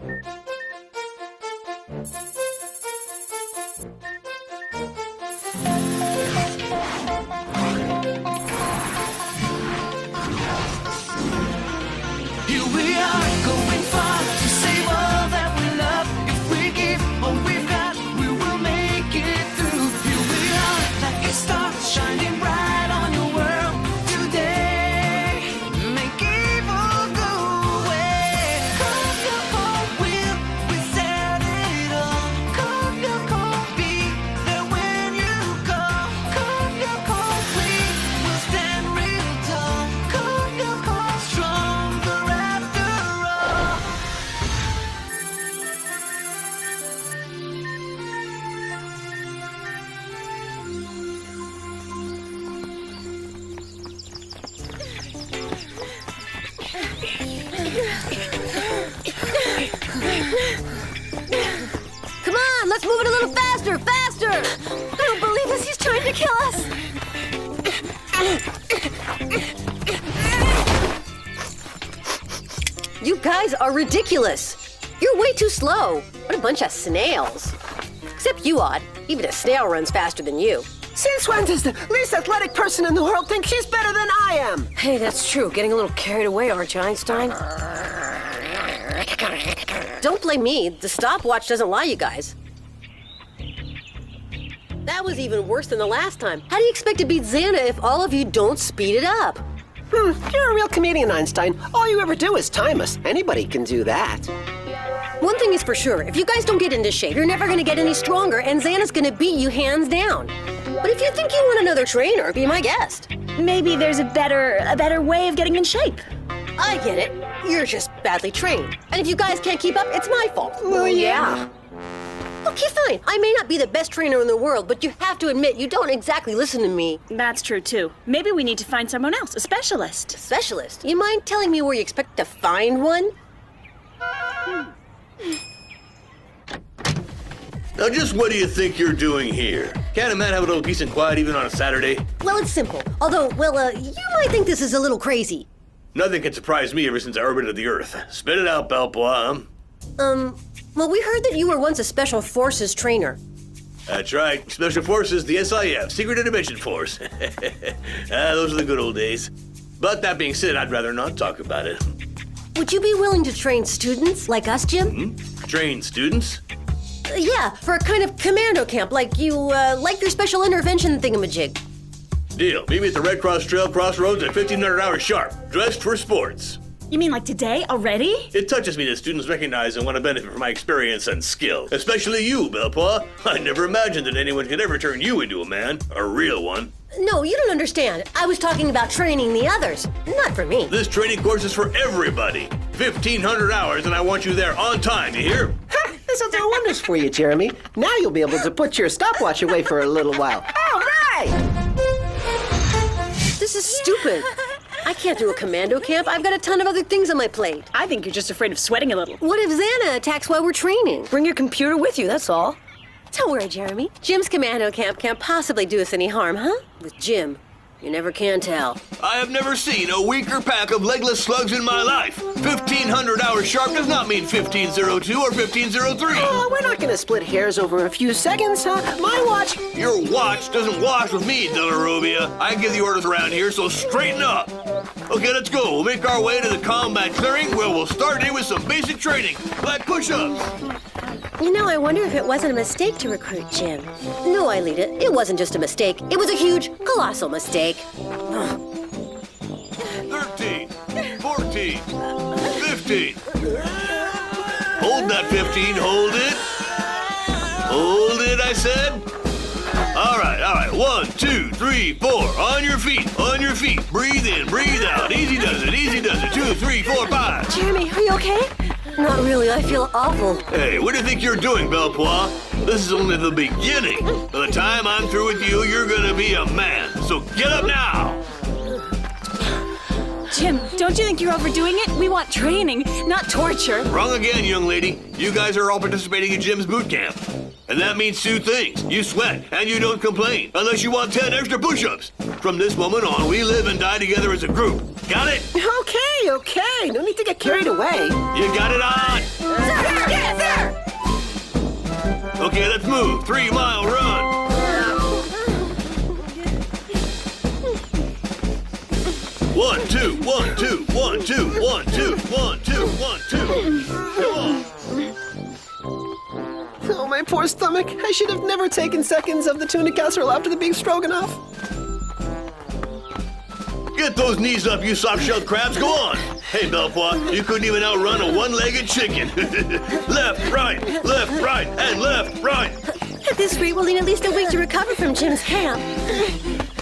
Here we are, going far to save all that we love. If we give all we've got, we will make it through. Here we are, like a star, shining bright on your world today. Make evil go away. Come your call, we set it all. Come your call, be there when you call. Come your call, we will stand real tall. Come your call, stronger after all. Come on, let's move it a little faster, faster! I don't believe this, he's trying to kill us! You guys are ridiculous! You're way too slow. What a bunch of snails. Except you, Odd. Even a snail runs faster than you. Since when does the least athletic person in the world think he's better than I am? Hey, that's true. Getting a little carried away, aren't you, Einstein? Don't blame me. The stopwatch doesn't lie, you guys. That was even worse than the last time. How do you expect to beat Xana if all of you don't speed it up? You're a real comedian, Einstein. All you ever do is time us. Anybody can do that. One thing is for sure, if you guys don't get into shape, you're never gonna get any stronger, and Xana's gonna beat you hands down. But if you think you want another trainer, be my guest. Maybe there's a better way of getting in shape. I get it. You're just badly trained. And if you guys can't keep up, it's my fault. Well, yeah. Okay, fine. I may not be the best trainer in the world, but you have to admit you don't exactly listen to me. That's true, too. Maybe we need to find someone else, a specialist. Specialist? You mind telling me where you expect to find one? Now, just what do you think you're doing here? Can't a man have a little peace and quiet even on a Saturday? Well, it's simple. Although, you might think this is a little crazy. Nothing can surprise me ever since I orbited the Earth. Spit it out, Belpois. Well, we heard that you were once a Special Forces trainer. That's right. Special Forces, the SIF, Secret Intervention Force. Those are the good old days. But that being said, I'd rather not talk about it. Would you be willing to train students like us, Jim? Train students? Yeah, for a kind of commando camp, like your special intervention thingamajig. Deal. Meet me at the Red Cross Trail Crossroads at 1500 hours sharp, dressed for sports. You mean like today, already? It touches me that students recognize and want to benefit from my experience and skill. Especially you, Belpois. I never imagined that anyone could ever turn you into a man, a real one. No, you don't understand. I was talking about training the others, not for me. This training course is for everybody. 1500 hours, and I want you there on time, you hear? Ha! This'll do wonders for you, Jeremy. Now you'll be able to put your stopwatch away for a little while. All right! This is stupid. I can't do a commando camp. I've got a ton of other things on my plate. I think you're just afraid of sweating a little. What if Xana attacks while we're training? Bring your computer with you, that's all. Don't worry, Jeremy. Jim's commando camp can't possibly do us any harm, huh? With Jim, you never can tell. I have never seen a weaker pack of legless slugs in my life. 1500 hours sharp does not mean 1502 or 1503. Oh, we're not gonna split hairs over a few seconds, huh? My watch. Your watch doesn't wash with me, De La Rubia. I give the orders around here, so straighten up. Okay, let's go. We'll make our way to the combat clearing where we'll start in with some basic training, like push-ups. You know, I wonder if it wasn't a mistake to recruit Jim. No, Aelita, it wasn't just a mistake. It was a huge, colossal mistake. 13, 14, 15. Hold that 15, hold it. Hold it, I said. All right. 1, 2, 3, 4. On your feet. Breathe in, breathe out. Easy does it. 2, 3, 4, 5. Jeremy, are you okay? Not really, I feel awful. Hey, what do you think you're doing, Belpois? This is only the beginning. By the time I'm through with you, you're gonna be a man. So get up now. Jim, don't you think you're overdoing it? We want training, not torture. Wrong again, young lady. You guys are all participating in Jim's boot camp. And that means two things. You sweat and you don't complain, unless you want 10 extra push-ups. From this moment on, we live and die together as a group. Got it? Okay. No need to get carried away. You got it on. Sir! Okay, let's move. 3-mile run. One, two, 1, 2, 1, 2, 1, 2, 1, 2, 1, 2. Come on. Oh, my poor stomach. I should have never taken seconds of the tuna casserole after the beef stroganoff. Get those knees up, you soft-shelled crabs. Go on. Hey, Belpois, you couldn't even outrun a one-legged chicken. Left, right, and left, right. At this rate, we'll need at least a week to recover from Jim's camp.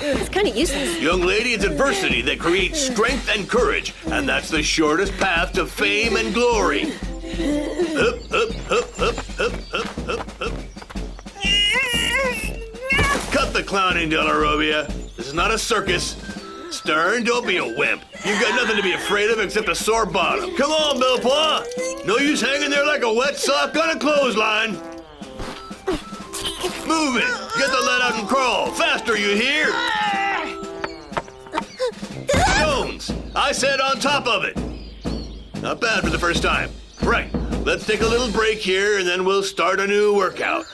It's kind of useless. Young lady, it's adversity that creates strength and courage, and that's the shortest path to fame and glory. Up, up, up, up, up, up, up, up. Cut the clowning, De La Robia. This is not a circus. Stern, don't be a wimp. You've got nothing to be afraid of except a sore bottom. Come on, Belpois. No use hanging there like a wet sock on a clothesline. Move it. Get the lead out and crawl. Faster, you hear? Jones, I said on top of it. Not bad for the first time. Right, let's take a little break here and then we'll start a new workout.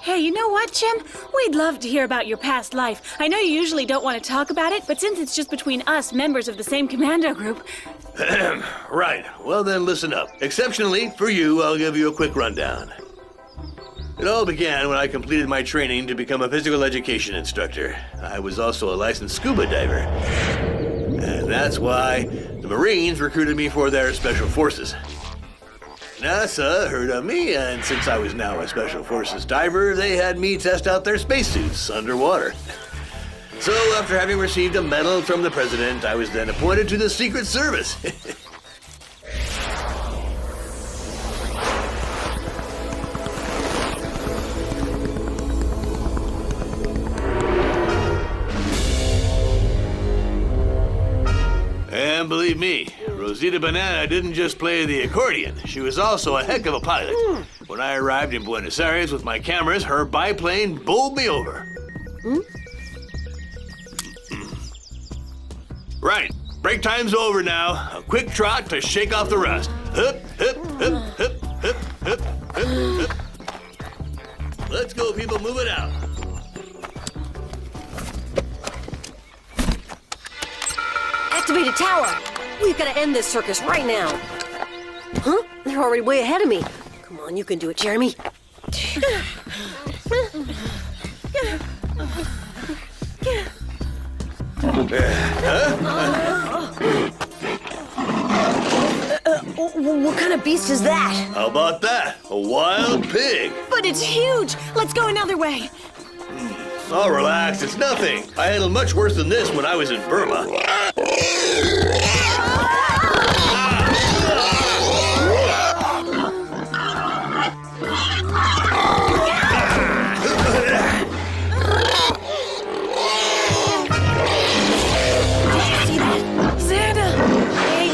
Hey, you know what, Jim? We'd love to hear about your past life. I know you usually don't want to talk about it, but since it's just between us, members of the same commando group. Right, well then listen up. Exceptionally, for you, I'll give you a quick rundown. It all began when I completed my training to become a physical education instructor. I was also a licensed scuba diver. And that's why the Marines recruited me for their special forces. NASA heard of me, and since I was now a Special Forces diver, they had me test out their spacesuits underwater. So after having received a medal from the president, I was then appointed to the Secret Service. And believe me, Rosita Banana didn't just play the accordion. She was also a heck of a pilot. When I arrived in Buenos Aires with my cameras, her biplane bowled me over. Right, break time's over now. A quick trot to shake off the rust. Hup, hup, hup, hup, hup, hup, hup, hup. Let's go, people, move it out. Activated tower! We've got to end this circus right now. Huh? They're already way ahead of me. Come on, you can do it, Jeremy. What kind of beast is that? How about that? A wild pig. But it's huge! Let's go another way. Oh, relax, it's nothing. I handled much worse than this when I was in Burma.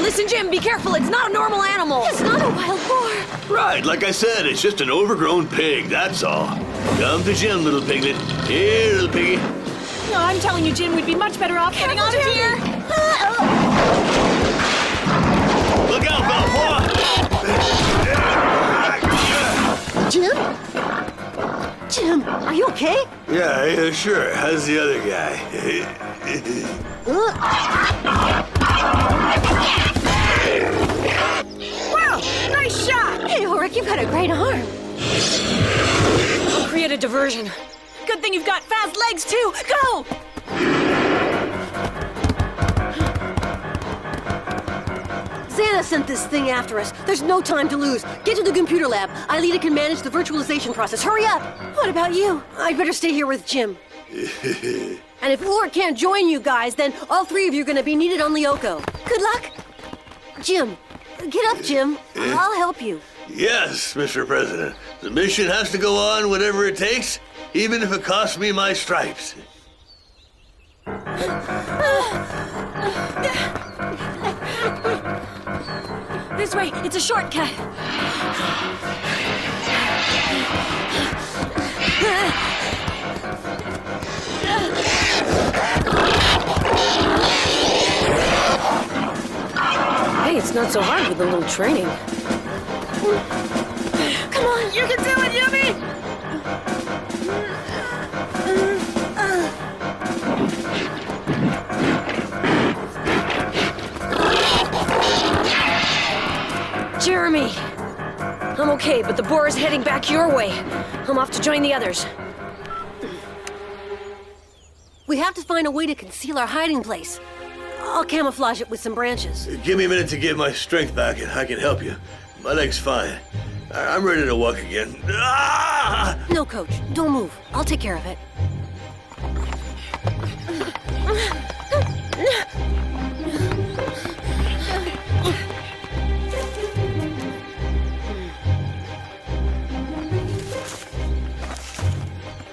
Listen, Jim, be careful. It's not a normal animal. It's not a wild boar. Right, like I said, it's just an overgrown pig, that's all. Come to Jim, little piglet. Here, little piggy. No, I'm telling you, Jim, we'd be much better off getting out of here. Look out, Belpois! Jim, are you okay? Yeah, sure. How's the other guy? Wow, nice shot! Hey, Ulrich, you've got a great arm. I'll create a diversion. Good thing you've got fast legs, too. Go! Xana sent this thing after us. There's no time to lose. Get to the computer lab. Aelita can manage the virtualization process. Hurry up! What about you? I'd better stay here with Jim. And if Ulrich can't join you guys, then all three of you are going to be needed on Lyoko. Good luck. Jim, get up, Jim. I'll help you. Yes, Mr. President. The mission has to go on whatever it takes, even if it costs me my stripes. This way, it's a shortcut. Hey, it's not so hard with a little training. Come on, you can do it, Yumi! Jeremy! I'm okay, but the boar is heading back your way. I'm off to join the others. We have to find a way to conceal our hiding place. I'll camouflage it with some branches. Give me a minute to get my strength back and I can help you. My leg's fine. I'm ready to walk again. Ah! No, Coach, don't move. I'll take care of it.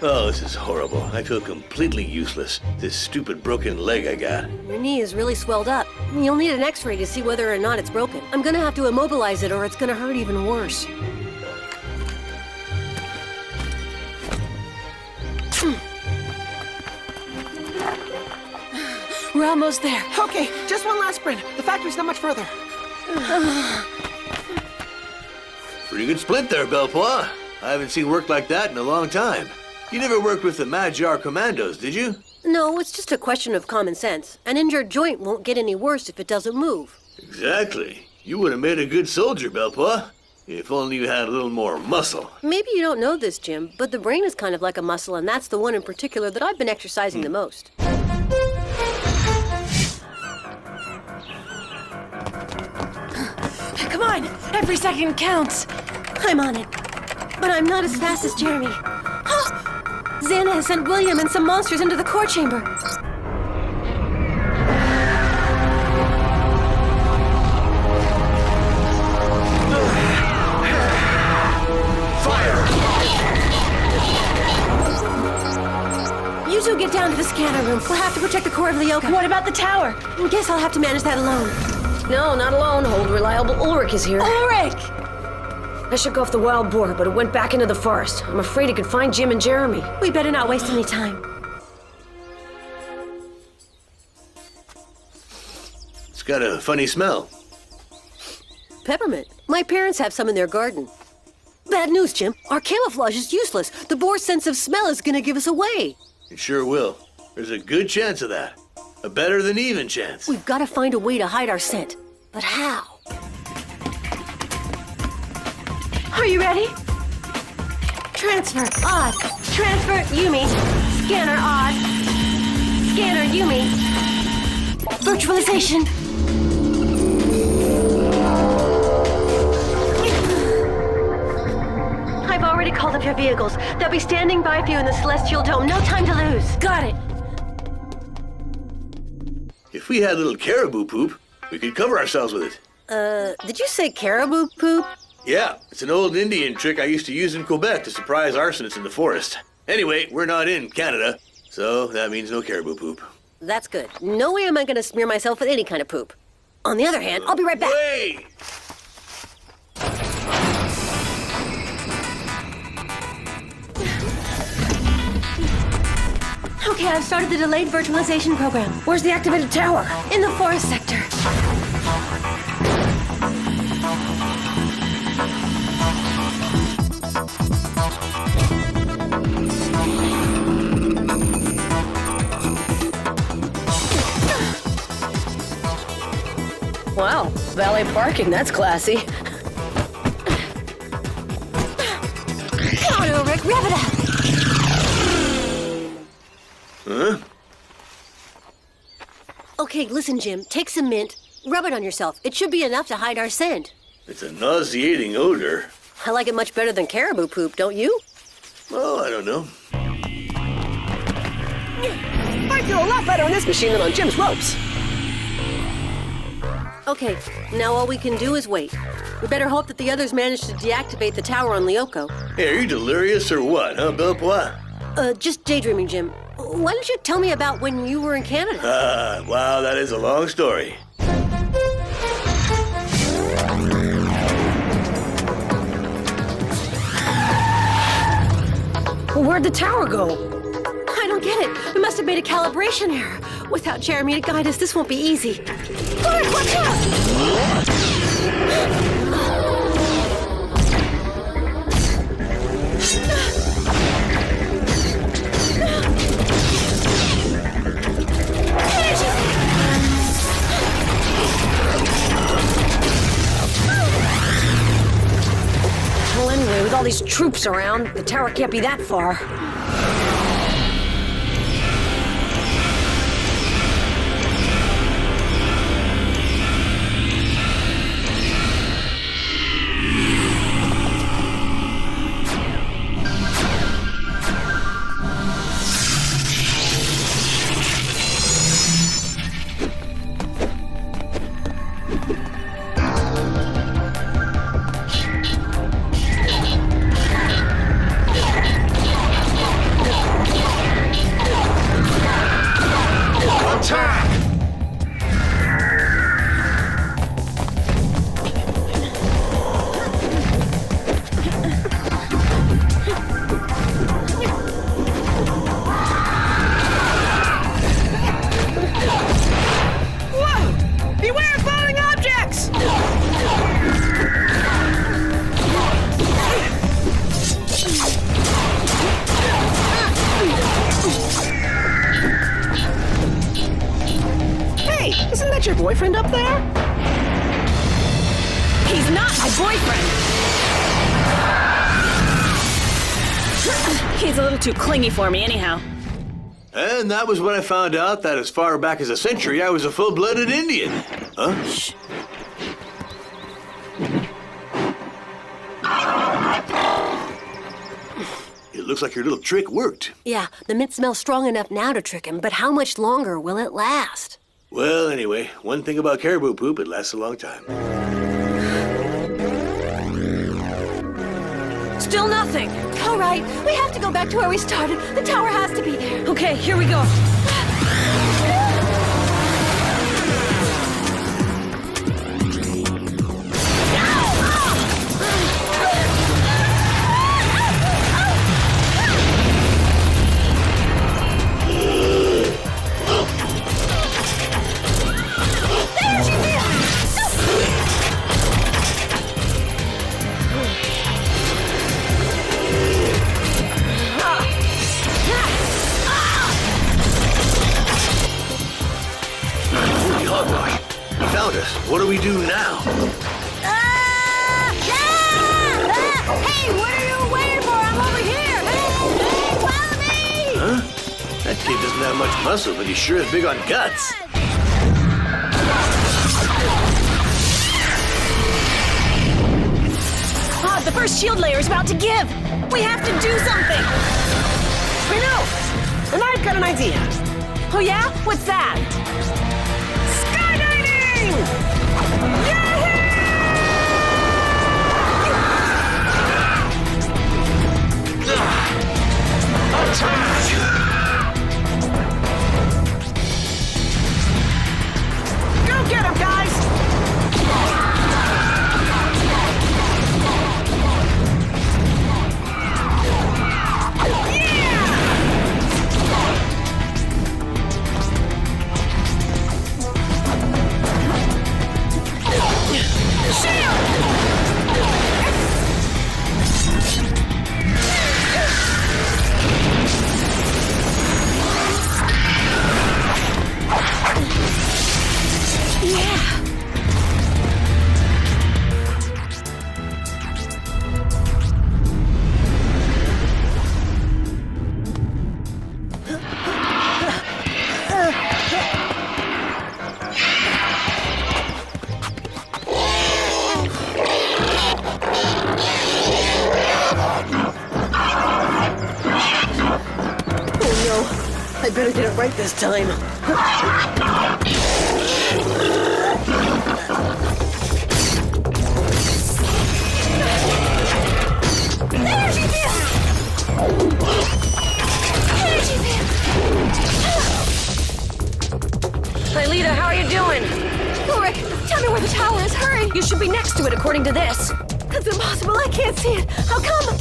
Oh, this is horrible. I feel completely useless. This stupid broken leg I got. Your knee is really swelled up. You'll need an x-ray to see whether or not it's broken. I'm gonna have to immobilize it or it's gonna hurt even worse. We're almost there. Okay, just one last sprint. The factory's not much further. Pretty good splint there, Belpois. I haven't seen work like that in a long time. You never worked with the Magyar commandos, did you? No, it's just a question of common sense. An injured joint won't get any worse if it doesn't move. Exactly. You would have made a good soldier, Belpois. If only you had a little more muscle. Maybe you don't know this, Jim, but the brain is kind of like a muscle, and that's the one in particular that I've been exercising the most. Come on! Every second counts! I'm on it. But I'm not as fast as Jeremy. Xana has sent William and some monsters into the core chamber. You two get down to the scanner room. We'll have to protect the core of Lyoko. What about the tower? Guess I'll have to manage that alone. No, not alone. Old reliable Ulrich is here. Ulrich! I shook off the wild boar, but it went back into the forest. I'm afraid it could find Jim and Jeremy. We better not waste any time. It's got a funny smell. Peppermint. My parents have some in their garden. Bad news, Jim. Our camouflage is useless. The boar's sense of smell is gonna give us away. It sure will. There's a good chance of that. A better than even chance. We've got to find a way to hide our scent. But how? Are you ready? Transfer, odd. Transfer, Yumi. Scanner, odd. Scanner, Yumi. Virtualization. I've already called up your vehicles. They'll be standing by for you in the Celestial Dome. No time to lose. Got it! If we had little caribou poop, we could cover ourselves with it. Did you say caribou poop? Yeah, it's an old Indian trick I used to use in Quebec to surprise arsonists in the forest. Anyway, we're not in Canada, so that means no caribou poop. That's good. No way am I going to smear myself with any kind of poop. On the other hand, I'll be right back. Wait! Okay, I've started the delayed virtualization program. Where's the activated tower? In the forest sector. Wow, valet parking, that's classy. Come on, Ulrich, rev it up. Huh? Okay, listen, Jim. Take some mint, rub it on yourself. It should be enough to hide our scent. It's a nauseating odor. I like it much better than caribou poop, don't you? Oh, I don't know. I feel a lot better on this machine than on Jim's ropes. Okay, now all we can do is wait. We better hope that the others manage to deactivate the tower on Lyoko. Hey, are you delirious or what, huh, Belpois? Just daydreaming, Jim. Why don't you tell me about when you were in Canada? Wow, that is a long story. Well, where'd the tower go? I don't get it. We must have made a calibration error. Without Jeremy to guide us, this won't be easy. Ulrich, watch out! Well, anyway, with all these troops around, the tower can't be that far. Isn't that your boyfriend up there? He's not my boyfriend! He's a little too clingy for me anyhow. And that was when I found out that as far back as a century, I was a full-blooded Indian. Huh? Shh. It looks like your little trick worked. Yeah, the mint smells strong enough now to trick him, but how much longer will it last? Well, anyway, one thing about caribou poop, it lasts a long time. Still nothing. All right, we have to go back to where we started. The tower has to be there. Okay, here we go. What do we do now? Hey, what are you waiting for? I'm over here. Hey, follow me! Huh? That kid doesn't have much muscle, but he sure is big on guts. Oh, the first shield layer is about to give! We have to do something! I know! And I've got an idea. Oh yeah? What's that? Skydiving! Go get him, guys! I better get it right this time. Hey, Lita, how are you doing? Ulrich, tell me where the tower is. Hurry! You should be next to it, according to this. That's impossible. I can't see it. How come?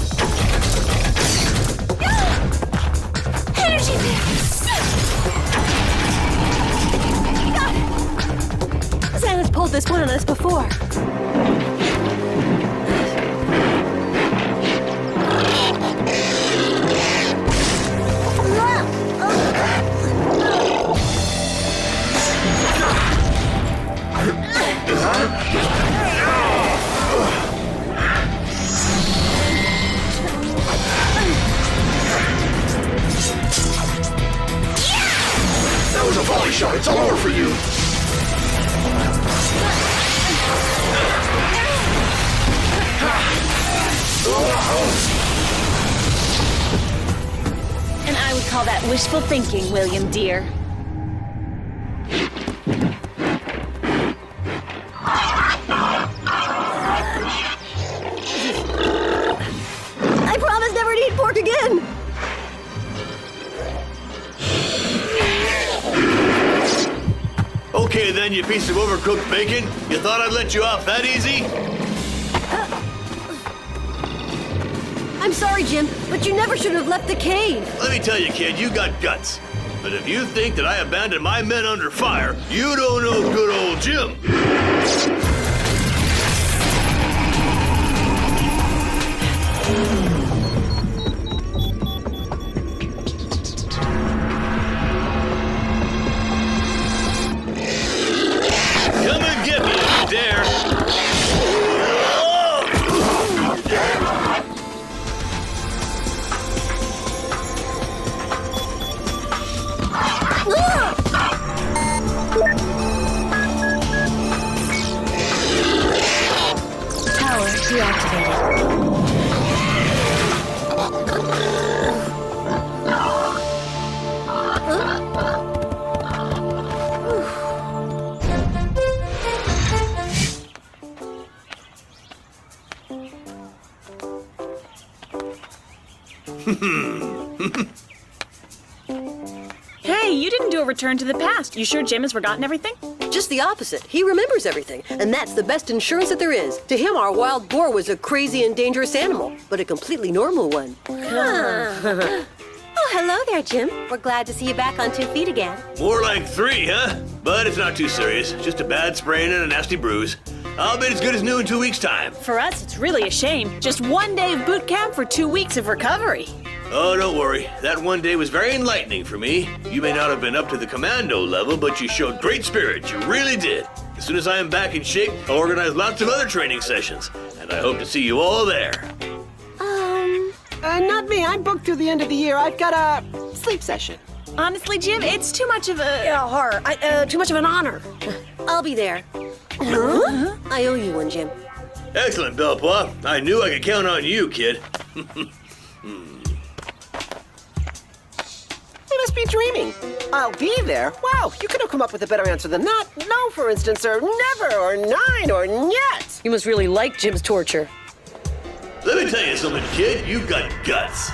She's there! Xana's pulled this one on us before. That was a volley shot. It's all over for you. And I would call that wishful thinking, William dear. I promise never to eat pork again! Okay then, you piece of overcooked bacon. You thought I'd let you off that easy? I'm sorry, Jim, but you never should have left the cave. Let me tell you, kid, you got guts. But if you think that I abandoned my men under fire, you don't know good old Jim. Come and get me if you dare. Tower deactivated. Hey, you didn't do a return to the past. You sure Jim has forgotten everything? Just the opposite. He remembers everything, and that's the best insurance that there is. To him, our wild boar was a crazy and dangerous animal, but a completely normal one. Oh, hello there, Jim. We're glad to see you back on 2 feet again. More like 3, huh? But it's not too serious. Just a bad sprain and a nasty bruise. I'll be as good as new in 2 weeks' time. For us, it's really a shame. Just 1 day of boot camp for 2 weeks of recovery. Oh, don't worry. That 1 day was very enlightening for me. You may not have been up to the commando level, but you showed great spirit. You really did. As soon as I am back in shape, I'll organize lots of other training sessions, and I hope to see you all there. Not me. I'm booked through the end of the year. I've got a sleep session. Honestly, Jim, it's too much of a... Yeah, horror. Too much of an honor. I'll be there. Huh? I owe you one, Jim. Excellent, Belpois. I knew I could count on you, kid. You must be dreaming. I'll be there. Wow, you could have come up with a better answer than that. No, for instance, or never, or 9, or yet. You must really like Jim's torture. Let me tell you something, kid. You've got guts.